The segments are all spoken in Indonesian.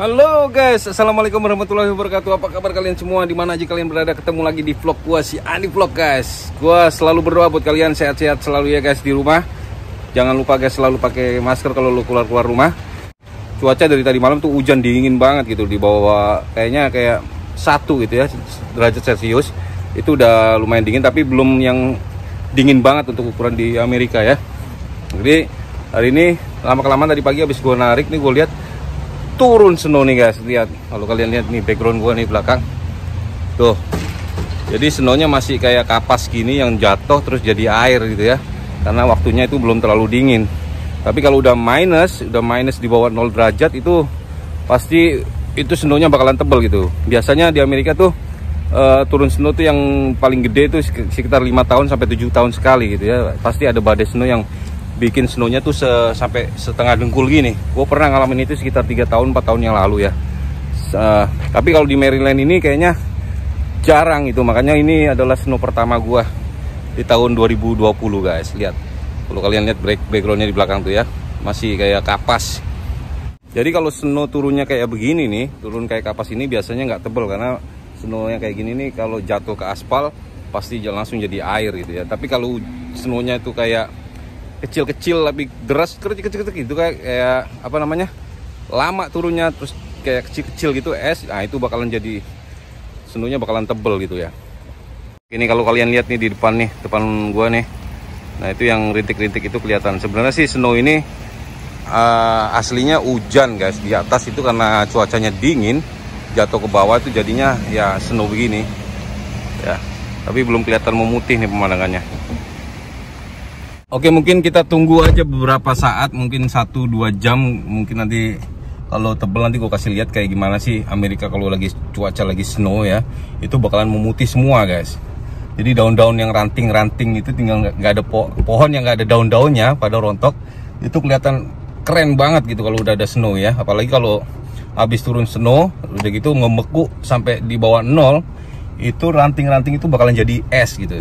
Halo guys, assalamualaikum warahmatullahi wabarakatuh. Apa kabar kalian semua? Dimana aja kalian berada, ketemu lagi di vlog gua, si Ani Vlog guys. Gua selalu berdoa buat kalian sehat-sehat selalu ya guys di rumah. Jangan lupa guys, selalu pakai masker kalau lu keluar rumah. Cuaca dari tadi malam tuh hujan dingin banget gitu, di bawah kayaknya kayak 1 gitu ya derajat Celcius. Itu udah lumayan dingin, tapi belum yang dingin banget untuk ukuran di Amerika ya. Jadi hari ini lama-kelamaan tadi pagi habis gua narik nih, gua lihat turun snow nih guys. Lihat, kalau kalian lihat nih background gua nih belakang tuh, jadi snownya masih kayak kapas gini yang jatuh terus jadi air gitu ya, karena waktunya itu belum terlalu dingin. Tapi kalau udah minus di bawah 0 derajat itu pasti itu snownya bakalan tebel gitu. Biasanya di Amerika tuh turun snow tuh yang paling gede itu sekitar 5 tahun sampai 7 tahun sekali gitu ya. Pasti ada badai snow yang bikin snownya tuh sampai setengah dengkul gini. Gue pernah ngalamin itu sekitar 3 tahun 4 tahun yang lalu ya. Tapi kalau di Maryland ini kayaknya jarang itu. Makanya ini adalah snow pertama gue di tahun 2020 guys. Lihat, kalau kalian lihat backgroundnya di belakang tuh ya, masih kayak kapas. Jadi kalau snow turunnya kayak begini nih, turun kayak kapas ini biasanya nggak tebel, karena snownya kayak gini nih kalau jatuh ke aspal pasti langsung jadi air gitu ya. Tapi kalau snownya itu kayak kecil-kecil tapi deras kecil-kecil gitu, kayak apa namanya, lama turunnya terus kayak kecil-kecil gitu es, nah itu bakalan jadi snownya bakalan tebel gitu ya. Ini kalau kalian lihat nih di depan gua nih, nah itu yang rintik-rintik itu kelihatan. Sebenarnya sih snow ini aslinya hujan guys di atas, itu karena cuacanya dingin jatuh ke bawah itu jadinya ya snow begini ya, tapi belum kelihatan memutih nih pemandangannya. Oke, mungkin kita tunggu aja beberapa saat, mungkin 1-2 jam, mungkin nanti kalau tebel nanti gue kasih lihat kayak gimana sih Amerika kalau lagi cuaca lagi snow ya, itu bakalan memutih semua guys. Jadi daun-daun yang ranting-ranting itu tinggal nggak ada pohon yang nggak ada daun-daunnya pada rontok, itu kelihatan keren banget gitu kalau udah ada snow ya. Apalagi kalau habis turun snow udah gitu ngebeku sampai di bawah 0, itu ranting-ranting itu bakalan jadi es gitu.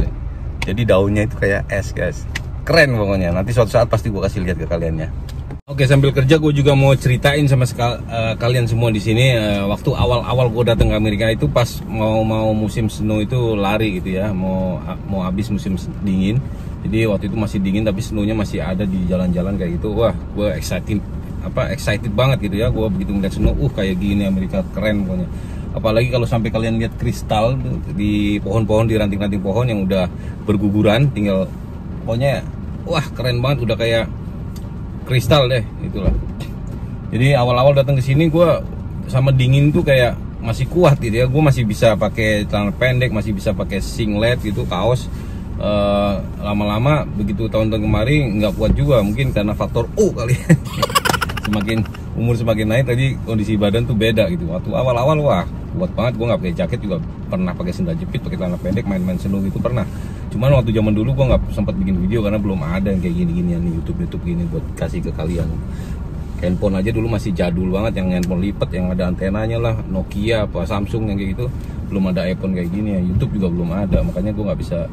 Jadi daunnya itu kayak es guys. Keren pokoknya, nanti suatu saat pasti gue kasih lihat ke kalian ya. Oke, sambil kerja gue juga mau ceritain sama kalian semua di sini. Waktu awal-awal gue datang ke Amerika itu pas mau musim snow itu lari gitu ya, mau habis musim dingin. Jadi waktu itu masih dingin tapi snownya masih ada di jalan-jalan kayak gitu. Wah, gue excited banget gitu ya. Gue begitu ngeliat snow, kayak gini Amerika keren pokoknya. Apalagi kalau sampai kalian lihat kristal di pohon-pohon, di ranting-ranting pohon yang udah berguguran, tinggal pokoknya wah keren banget, udah kayak kristal deh itulah. Jadi awal-awal datang ke sini gue sama dingin tuh kayak masih kuat gitu ya. Gue masih bisa pakai celana pendek, masih bisa pakai singlet gitu, kaos. Lama-lama begitu tahun-tahun kemarin nggak kuat juga, mungkin karena faktor kali. Semakin umur semakin naik, tadi kondisi badan tuh beda gitu. Waktu awal-awal wah kuat banget, gue nggak pakai jaket juga pernah, pakai sandal jepit, pakai celana pendek, main-main snow gitu pernah. Cuman waktu zaman dulu gue nggak sempat bikin video karena belum ada yang kayak gini-ginian nih, YouTube gini buat kasih ke kalian. Handphone aja dulu masih jadul banget, yang handphone lipat yang ada antenanya lah, Nokia apa Samsung yang kayak gitu. Belum ada iPhone kayak gini ya, YouTube juga belum ada, makanya gue nggak bisa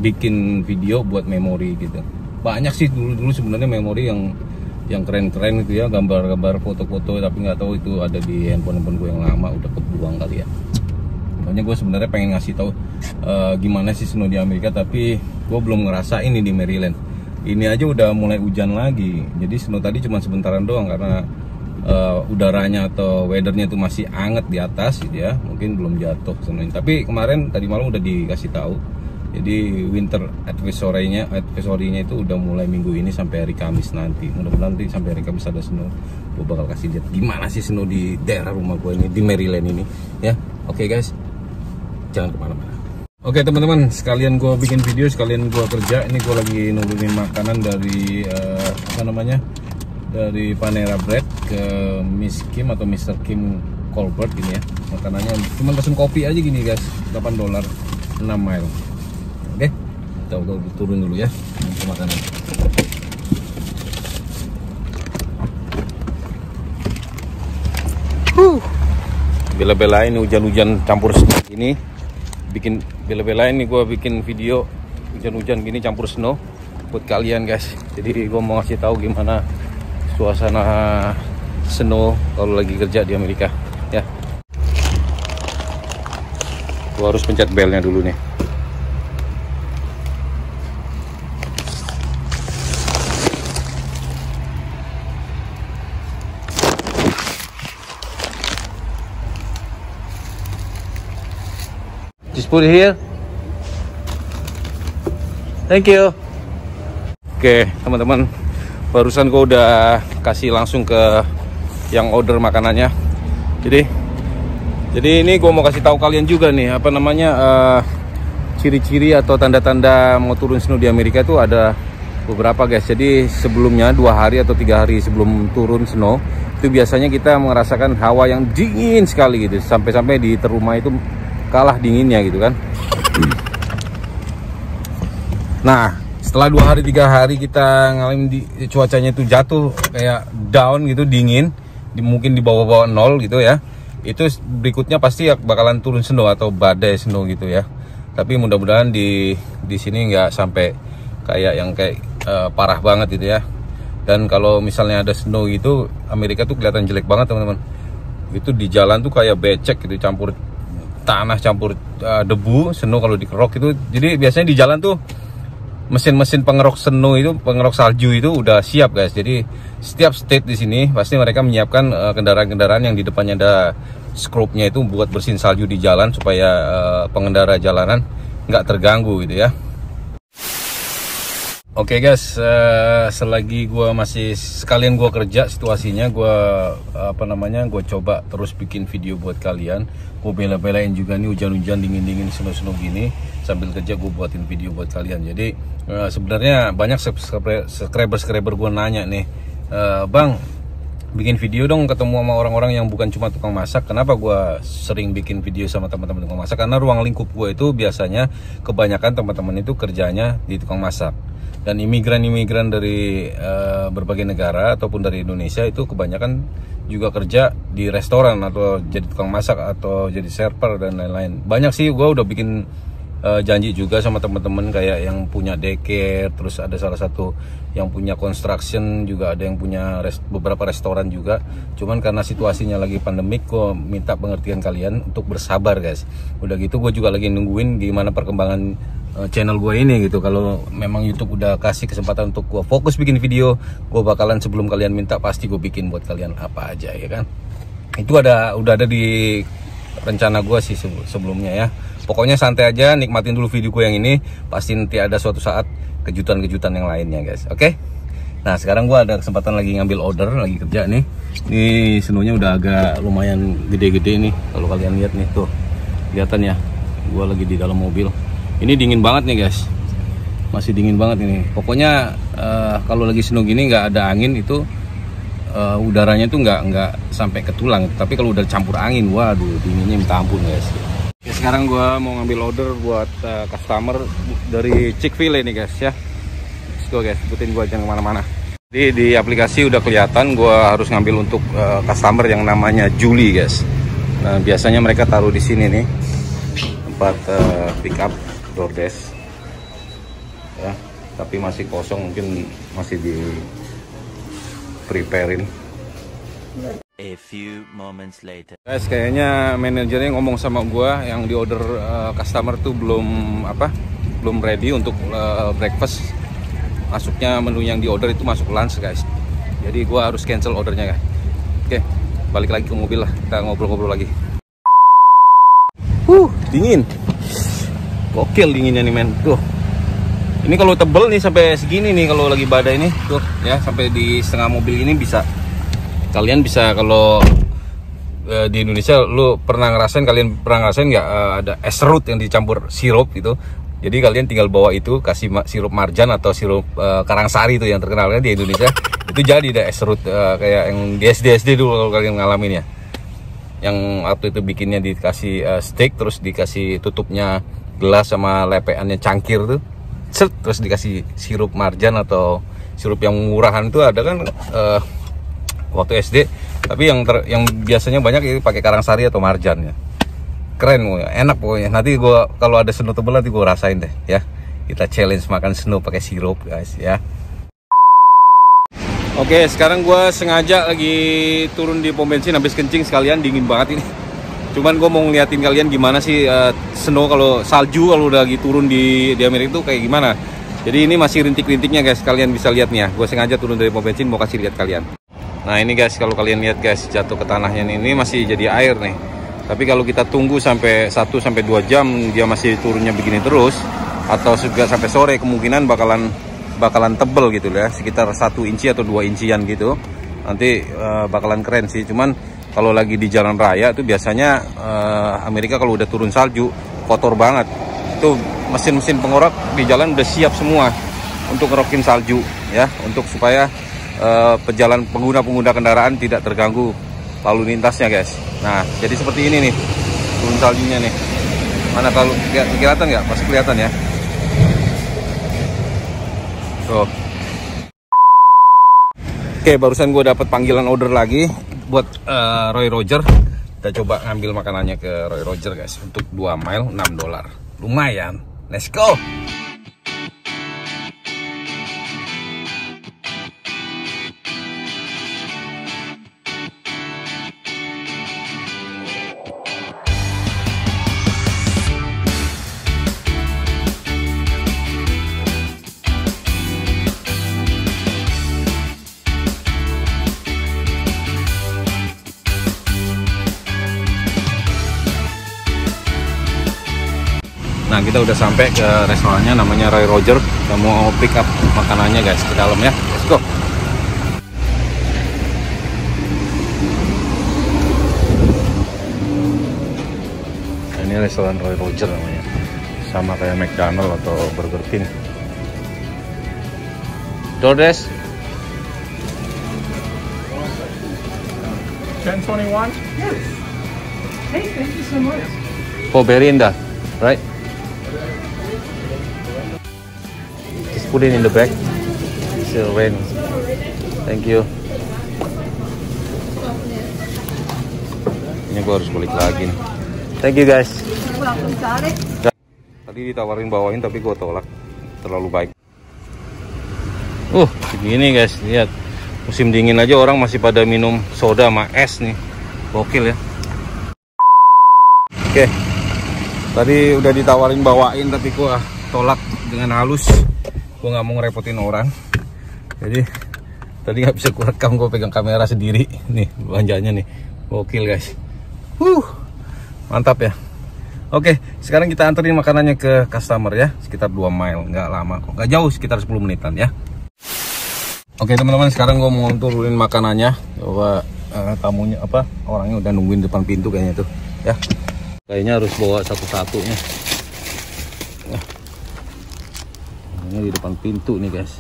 bikin video buat memori gitu. Banyak sih dulu sebenarnya memori yang keren-keren gitu ya, gambar-gambar, foto-foto, tapi nggak tahu itu ada di handphone gue yang lama, udah kebuang kali ya. Makanya gue sebenarnya pengen ngasih tahu gimana sih snow di Amerika, tapi gue belum ngerasain ini di Maryland. Ini aja udah mulai hujan lagi. Jadi snow tadi cuma sebentaran doang karena udaranya atau weathernya itu masih anget di atas gitu ya. Mungkin belum jatuh snownya. Tapi kemarin tadi malam udah dikasih tahu. Jadi winter advisory-nya itu udah mulai minggu ini sampai hari Kamis nanti. Mudah-mudahan nanti sampai hari Kamis ada snow. Gue bakal kasih lihat gimana sih snow di daerah rumah gue ini, di Maryland ini ya. Oke guys, jangan kemana-mana. Oke teman-teman, sekalian gue bikin video, sekalian gue kerja. Ini gue lagi nurunin makanan dari dari Panera Bread ke Miss Kim atau Mr. Kim Colbert ini ya. Makanannya cuma pesen kopi aja gini guys, $8 6 mile. Oke, kita turun dulu ya untuk makanan. Bela-belain hujan-hujan campur snow ini, bela-belain nih gue bikin video hujan-hujan gini campur snow buat kalian guys. Jadi gue mau ngasih tahu gimana suasana snow kalau lagi kerja di Amerika ya. Gua harus pencet belnya dulu nih. Just put it here. Thank you. Oke teman-teman, barusan gue udah kasih langsung ke yang order makanannya. Jadi ini gue mau kasih tahu kalian juga nih, apa namanya, ciri-ciri atau tanda-tanda mau turun snow di Amerika itu ada beberapa guys. Jadi sebelumnya 2 hari atau 3 hari sebelum turun snow itu biasanya kita merasakan hawa yang dingin sekali gitu, sampai-sampai di rumah itu kalah dinginnya gitu kan. Nah setelah 2 hari 3 hari kita ngalamin cuacanya itu jatuh kayak down gitu, dingin, mungkin di bawah-bawah 0 gitu ya, itu berikutnya pasti bakalan turun snow atau badai snow gitu ya. Tapi mudah-mudahan di sini nggak sampai kayak parah banget gitu ya. Dan kalau misalnya ada snow gitu, Amerika tuh kelihatan jelek banget teman-teman. Itu di jalan tuh kayak becek gitu, campur tanah, campur debu, snow kalau dikerok itu. Jadi biasanya di jalan tuh mesin-mesin pengerok snow itu, pengerok salju itu udah siap guys. Jadi setiap state di sini pasti mereka menyiapkan kendaraan-kendaraan yang di depannya ada scrubnya itu buat bersihin salju di jalan supaya pengendara jalanan nggak terganggu gitu ya. Oke guys, selagi gue masih sekalian gue kerja situasinya, gue gue coba terus bikin video buat kalian. Gue bela-belain juga nih hujan-hujan, dingin-dingin, snow-snow gini, sambil kerja gue buatin video buat kalian. Jadi sebenarnya banyak subscriber gue nanya nih, bang bikin video dong ketemu sama orang-orang yang bukan cuma tukang masak. Kenapa gue sering bikin video sama teman-teman tukang masak? Karena ruang lingkup gue itu biasanya kebanyakan teman-teman itu kerjanya di tukang masak. Dan imigran-imigran dari berbagai negara ataupun dari Indonesia itu kebanyakan juga kerja di restoran atau jadi tukang masak atau jadi server dan lain-lain. Banyak sih, gue udah bikin janji juga sama teman-teman kayak yang punya daycare, terus ada salah satu yang punya construction, juga ada yang punya beberapa restoran juga. Cuman karena situasinya lagi pandemik, gue minta pengertian kalian untuk bersabar guys. Udah gitu gue juga lagi nungguin gimana perkembangan channel gue ini gitu. Kalau memang YouTube udah kasih kesempatan untuk gue fokus bikin video, gue bakalan sebelum kalian minta pasti gue bikin buat kalian apa aja ya kan. Itu udah ada di rencana gue sih sebelumnya ya. Pokoknya santai aja, nikmatin dulu video gue yang ini, pasti nanti ada suatu saat kejutan-kejutan yang lainnya guys. Oke? Nah sekarang gue ada kesempatan lagi ngambil order, lagi kerja nih. Ini snownya udah agak lumayan gede-gede nih, kalau kalian lihat nih tuh, kelihatan ya. Gue lagi di dalam mobil. Ini dingin banget nih guys, masih dingin banget ini. Pokoknya kalau lagi snow gini nggak ada angin itu udaranya tuh nggak sampai ke tulang. Tapi kalau udah campur angin, waduh dinginnya minta ampun guys. Oke, sekarang gue mau ngambil order buat customer dari Chick-fil-A nih guys ya. Let's go guys, ikutin gue jangan kemana-mana. Jadi di aplikasi udah kelihatan gue harus ngambil untuk customer yang namanya Julie guys. Nah biasanya mereka taruh di sini nih, tempat pick up DoorDash ya, tapi masih kosong, mungkin masih di preparein. A few moments later. Guys, kayaknya manajernya ngomong sama gua yang di order customer tuh belum ready untuk breakfast. Masuknya menu yang di order itu masuk lunch guys. Jadi gua harus cancel ordernya guys. Oke, balik lagi ke mobil lah, kita ngobrol-ngobrol lagi. Dingin. Gokil dinginnya nih men. Tuh. Ini kalau tebel nih sampai segini nih kalau lagi badai nih, tuh ya, sampai di setengah mobil ini bisa. Kalian bisa kalau di Indonesia kalian pernah ngerasain nggak ada es serut yang dicampur sirup gitu. Jadi kalian tinggal bawa itu, kasih sirup marjan atau sirup karangsari itu yang terkenal kan di Indonesia. Itu jadi ada es serut kayak yang di SD dulu kalau kalian ngalamin ya. Yang waktu itu bikinnya dikasih steak, terus dikasih tutupnya gelas sama lepeannya cangkir tuh. Terus dikasih sirup marjan atau sirup yang murahan itu ada kan waktu SD, tapi yang biasanya banyak itu pakai karangsari atau marjan ya. Keren, enak pokoknya. Nanti gua kalau ada snow tebel nanti gua rasain deh ya. Kita challenge makan snow pakai sirup guys ya. Oke, sekarang gue sengaja lagi turun di pom bensin habis kencing sekalian, dingin banget ini. Cuman gue mau ngeliatin kalian gimana sih snow kalau salju kalau udah lagi turun di Amerika itu kayak gimana. Jadi ini masih rintik-rintiknya guys, kalian bisa lihat nih ya. Gue sengaja turun dari pom bensin mau kasih lihat kalian. Nah ini guys, kalau kalian lihat guys, jatuh ke tanahnya ini masih jadi air nih. Tapi kalau kita tunggu sampai 1-2 jam dia masih turunnya begini terus, atau juga sampai sore, kemungkinan bakalan tebel gitu ya, sekitar 1 inci atau 2 incian gitu. Nanti bakalan keren sih. Cuman kalau lagi di jalan raya tuh biasanya Amerika kalau udah turun salju kotor banget. Itu mesin-mesin pengorok di jalan udah siap semua untuk ngerokin salju ya, untuk supaya pengguna kendaraan tidak terganggu lalu lintasnya guys. Nah jadi seperti ini nih turun saljunya nih. Mana kalau kelihatan nggak? Pasti kelihatan ya. Tuh. Oke, barusan gue dapat panggilan order lagi buat Roy Roger. Kita coba ngambil makanannya ke Roy Roger guys, untuk 2 mile $6. Lumayan. Let's go. Nah kita udah sampai ke restorannya, namanya Roy Roger. Kita mau pick up makanannya guys ke dalam ya. Let's go. Nah, ini restoran Roy Roger namanya, sama kayak McDonald atau Burger King. DoorDash 1021? Yes. Hey, thank you so much. For Berinda, right? Put it in the bag. Still rain. Thank you. Ini gua harus balik lagi nih. Thank you guys. Tadi ditawarin bawain tapi gua tolak. Terlalu baik. Begini guys, lihat. Musim dingin aja orang masih pada minum soda sama es nih. Gokil ya. Oke. Tadi udah ditawarin bawain tapi gua tolak dengan halus. Gue nggak mau ngerepotin orang, jadi tadi nggak bisa gue rekam, gue pegang kamera sendiri nih belanjanya nih. Gokil guys, mantap ya. Oke, sekarang kita anterin makanannya ke customer ya, sekitar 2 mile, nggak lama kok, nggak jauh, sekitar 10 menitan ya. Oke teman-teman, sekarang gue mau turunin makanannya. Coba tamunya orangnya udah nungguin depan pintu kayaknya tuh ya. Kayaknya harus bawa satu-satunya. Ini di depan pintu nih guys.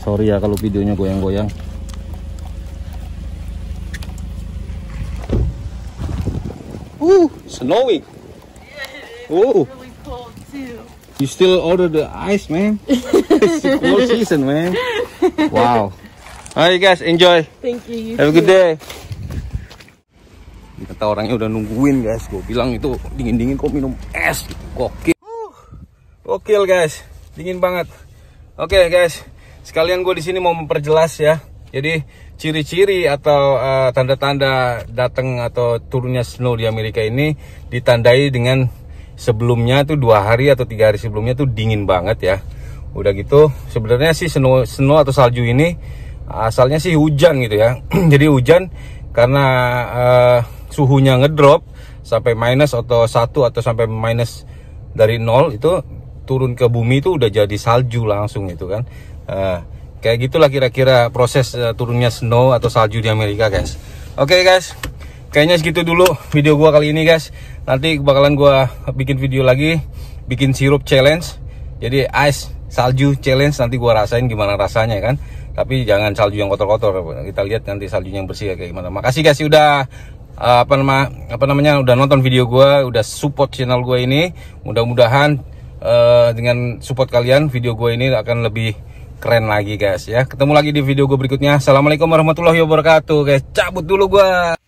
Sorry ya kalau videonya goyang-goyang. Snowing. Oh, really cold too. you still order the ice, man? It's the cold season, man. Wow. Alright guys, enjoy. Thank you. Have a good day. Kata orangnya udah nungguin guys. Gue bilang itu dingin-dingin kok minum es. Gokil. Gokil guys, dingin banget. Oke guys, sekalian gue di sini mau memperjelas ya. Jadi ciri-ciri atau tanda-tanda datang atau turunnya snow di Amerika ini ditandai dengan sebelumnya tuh 2 hari atau 3 hari sebelumnya tuh dingin banget ya. Udah gitu sebenarnya sih snow atau salju ini asalnya sih hujan gitu ya. Jadi hujan karena suhunya ngedrop sampai minus atau 1 atau sampai minus dari 0 itu turun ke bumi itu udah jadi salju langsung gitu kan. Kayak gitulah kira-kira proses turunnya snow atau salju di Amerika guys. Oke guys, kayaknya segitu dulu video gua kali ini guys. Nanti bakalan gua bikin video lagi, bikin sirup challenge. Jadi ice salju challenge, nanti gua rasain gimana rasanya kan. Tapi jangan salju yang kotor-kotor. Kita lihat nanti saljunya yang bersih kayak gimana. Makasih guys udah udah nonton video gua, udah support channel gua ini. Mudah-mudahan dengan support kalian video gua ini akan lebih keren lagi guys ya. Ketemu lagi di video gue berikutnya. Assalamualaikum warahmatullahi wabarakatuh guys. Cabut dulu gua.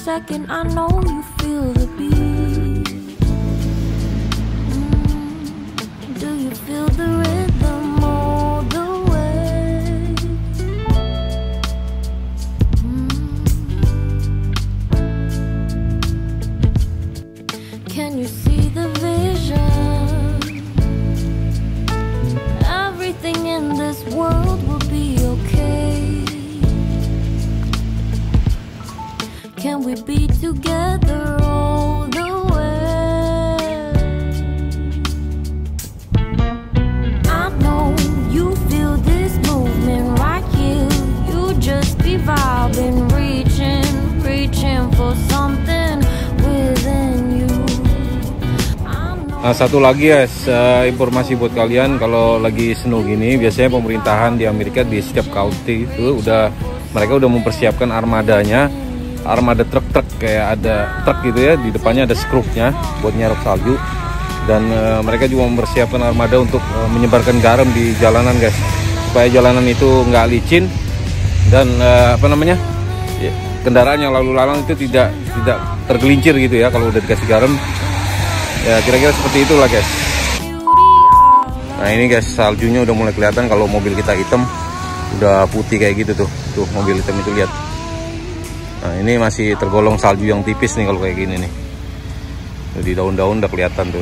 second, I know you feel the beat. Do you feel the rhythm all the way? Can you see the vision? Everything in this world will be okay. Can we be together all the way? I know you feel this movement right here. You just be vibing, reaching for something within you. Nah, satu lagi guys, informasi buat kalian, kalau lagi snow gini, biasanya pemerintahan di Amerika di setiap county itu mereka udah mempersiapkan armadanya. Armada truk-truk, kayak ada truk gitu ya, di depannya ada skrupnya buat nyerok salju. Dan mereka juga mempersiapkan armada untuk menyebarkan garam di jalanan guys, supaya jalanan itu nggak licin dan kendaraan yang lalu lalang itu tidak tergelincir gitu ya kalau udah dikasih garam. Ya kira-kira seperti itulah guys. Nah ini guys, saljunya udah mulai kelihatan. Kalau mobil kita hitam, udah putih kayak gitu tuh mobil hitam itu, lihat. Nah ini masih tergolong salju yang tipis nih kalau kayak gini nih. Di daun-daun udah kelihatan tuh.